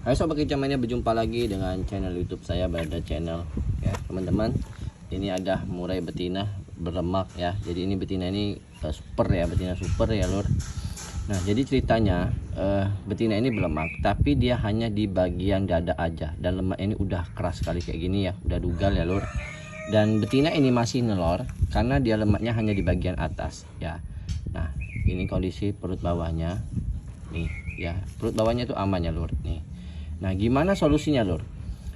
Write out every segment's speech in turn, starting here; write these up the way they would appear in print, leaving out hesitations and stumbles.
Hai sobat kecamannya, berjumpa lagi dengan channel YouTube saya, Barada Channel. Ya teman-teman, ini ada murai betina berlemak ya. Jadi ini betina ini super ya, betina super ya lur. Nah jadi ceritanya betina ini berlemak, tapi dia hanya di bagian dada aja, dan lemak ini udah keras sekali kayak gini ya, udah dugal ya lur. Dan betina ini masih nelor karena dia lemaknya hanya di bagian atas ya. Nah ini kondisi perut bawahnya nih ya, perut bawahnya itu aman ya lur nih. Nah gimana solusinya lur?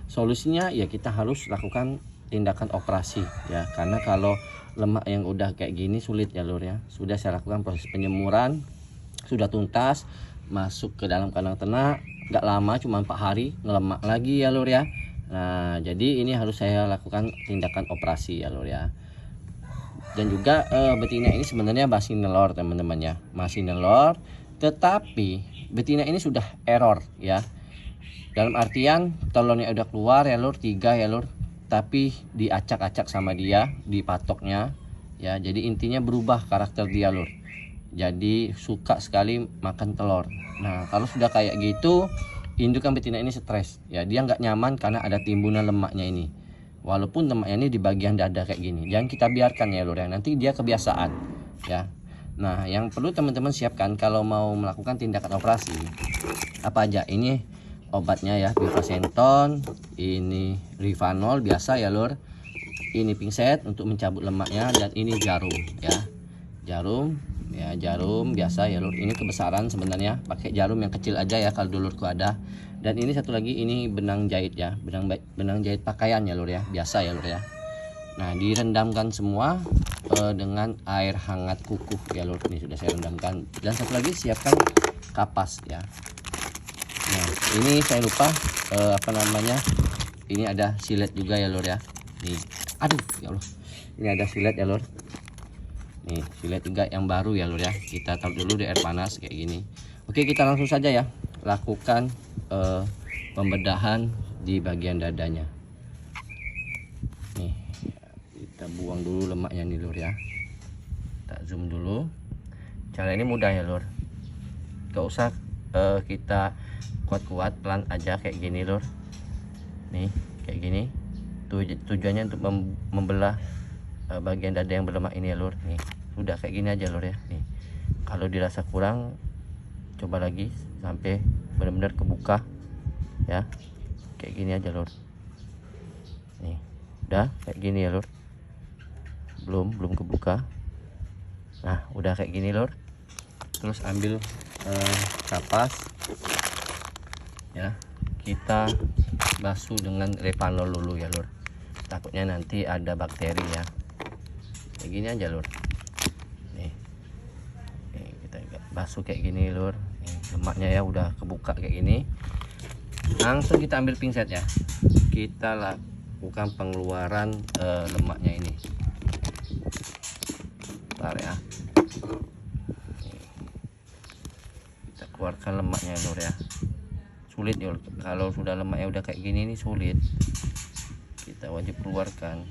Solusinya ya kita harus lakukan tindakan operasi ya, karena kalau lemak yang udah kayak gini sulit ya lur ya. Sudah saya lakukan proses penyemuran, sudah tuntas, masuk ke dalam kandang ternak, nggak lama cuma 4 hari ngelemak lagi ya lur ya. Nah jadi ini harus saya lakukan tindakan operasi ya lur ya. Dan juga betina ini sebenarnya masih nelor teman-teman ya, masih nelor, tetapi betina ini sudah error ya. Dalam artian telurnya udah keluar ya lur, 3 ya lur, tapi diacak-acak sama dia, dipatoknya ya. Jadi intinya berubah karakter dia lur, jadi suka sekali makan telur. Nah kalau sudah kayak gitu, indukan betina ini stres ya, dia nggak nyaman karena ada timbunan lemaknya ini. Walaupun lemaknya ini di bagian dada kayak gini, jangan kita biarkan ya lur ya, nanti dia kebiasaan ya. Nah yang perlu teman-teman siapkan kalau mau melakukan tindakan operasi apa aja, ini obatnya ya, Biovasenton, ini Rivanol biasa ya lur, ini pinset untuk mencabut lemaknya, dan ini jarum ya, jarum ya, jarum biasa ya lur. Ini kebesaran sebenarnya, pakai jarum yang kecil aja ya kalau dulurku ada. Dan ini satu lagi, ini benang jahit ya, benang jahit pakaian ya lur ya, biasa ya lur ya. Nah direndamkan semua dengan air hangat kukuh ya lur, ini sudah saya rendamkan. Dan satu lagi siapkan kapas ya. Nah ini saya lupa apa namanya, ini ada silet juga ya lur ya. Nih aduh ya Allah, ini ada silet ya lur. Nih silet juga yang baru ya lur ya, kita taruh dulu di air panas kayak gini. Oke kita langsung saja ya lakukan pembedahan di bagian dadanya. Nih kita buang dulu lemaknya nih lur ya, kita zoom dulu. Cara ini mudah ya lur, gak usah kita kuat-kuat, pelan aja kayak gini lur. Nih kayak gini, tujuannya untuk membelah bagian dada yang berlemak ini ya lur. Nih udah kayak gini aja lur ya. Nih kalau dirasa kurang, coba lagi sampai benar-benar kebuka ya, kayak gini aja lur. Nih udah kayak gini ya lur, belum kebuka. Nah udah kayak gini lur. Terus ambil kapas ya, kita basuh dengan Rivanol dulu ya lur, takutnya nanti ada bakteri ya. Kayak gini aja lur. Nih kita basuh kayak gini lur. Nih, lemaknya ya udah kebuka kayak gini. Langsung kita ambil pinset ya, kita lakukan pengeluaran lemaknya ini. Bentar ya, kita keluarkan lemaknya lur ya. Sulit ya kalau sudah lemaknya udah kayak gini, ini sulit, kita wajib keluarkan.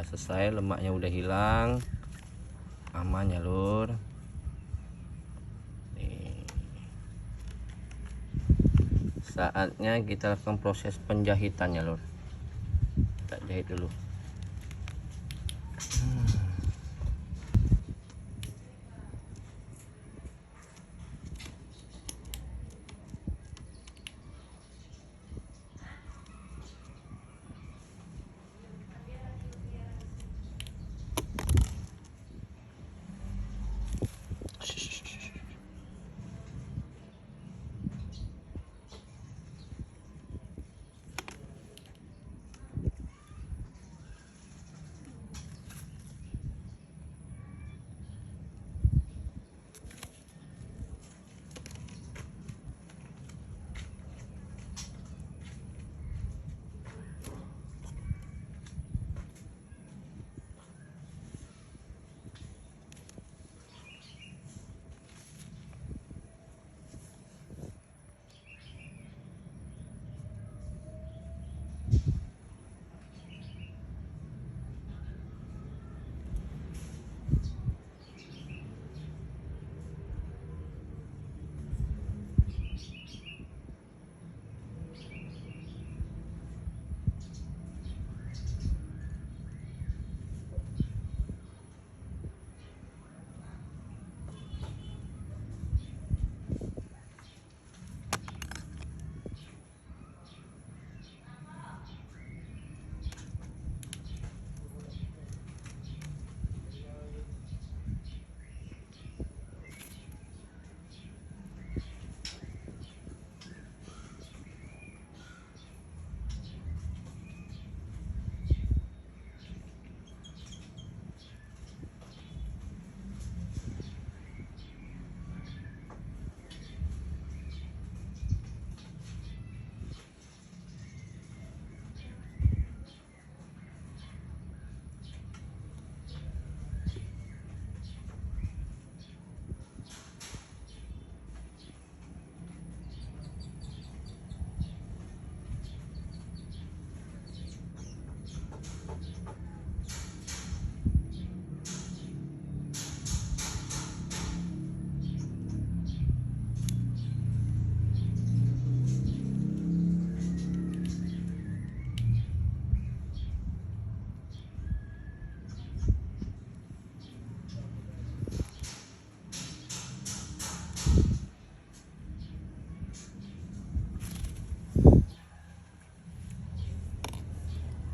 udah selesai, lemaknya udah hilang, aman ya lur. Nih. Saatnya kita lakukan proses penjahitan ya lur. Kita jahit dulu.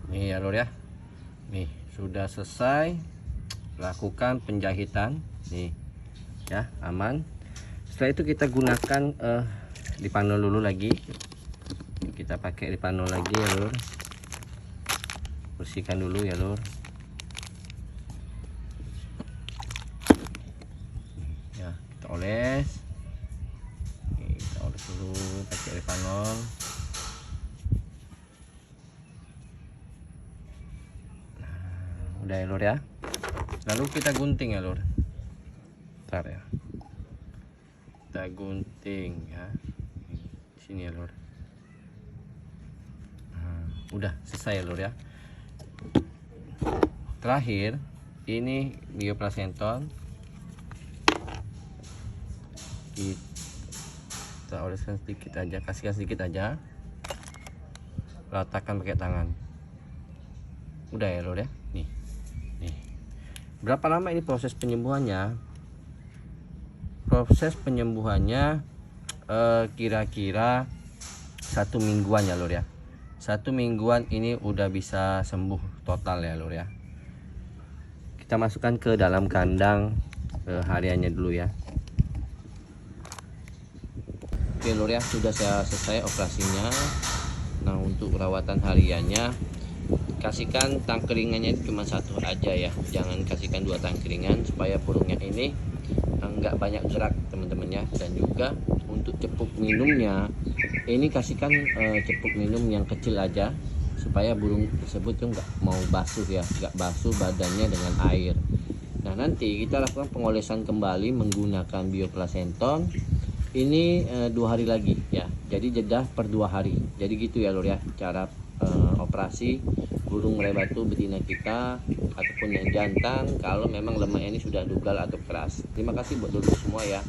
Nih ya lur ya, nih sudah selesai lakukan penjahitan nih ya, aman. Setelah itu kita gunakan dipanol dulu lagi, kita pakai dipanol lagi ya lur, bersihkan dulu ya lur ya, kita oles. Nih, kita oles dulu pakai dipanol. Udah ya lur ya, lalu kita gunting ya lur. Bentar ya, kita gunting ya di sini ya lur. Nah, udah selesai ya lur ya. Terakhir ini bioplasenton kita oleskan sedikit aja, kasihkan sedikit aja, letakkan pakai tangan. Udah ya lur ya. Nih berapa lama ini proses penyembuhannya? Proses penyembuhannya kira-kira 1 mingguan ya lur ya. 1 mingguan ini udah bisa sembuh total ya lur ya. Kita masukkan ke dalam kandang hariannya dulu ya. Oke lur ya, sudah saya selesai operasinya. Nah, untuk perawatan hariannya kasihkan tangkringannya cuma 1 aja ya, jangan kasihkan 2 tangkringan supaya burungnya ini enggak banyak gerak teman-teman ya. Dan juga untuk cepuk minumnya ini kasihkan cepuk minum yang kecil aja supaya burung tersebut tuh nggak mau basuh ya, nggak basuh badannya dengan air. Nah, nanti kita lakukan pengolesan kembali menggunakan bioplasenton ini 2 hari lagi ya, jadi jeda per 2 hari. Jadi gitu ya lur ya cara operasi burung murai batu betina kita ataupun yang jantan kalau memang lemaknya ini sudah dugal atau keras. Terima kasih buat dulu semua ya.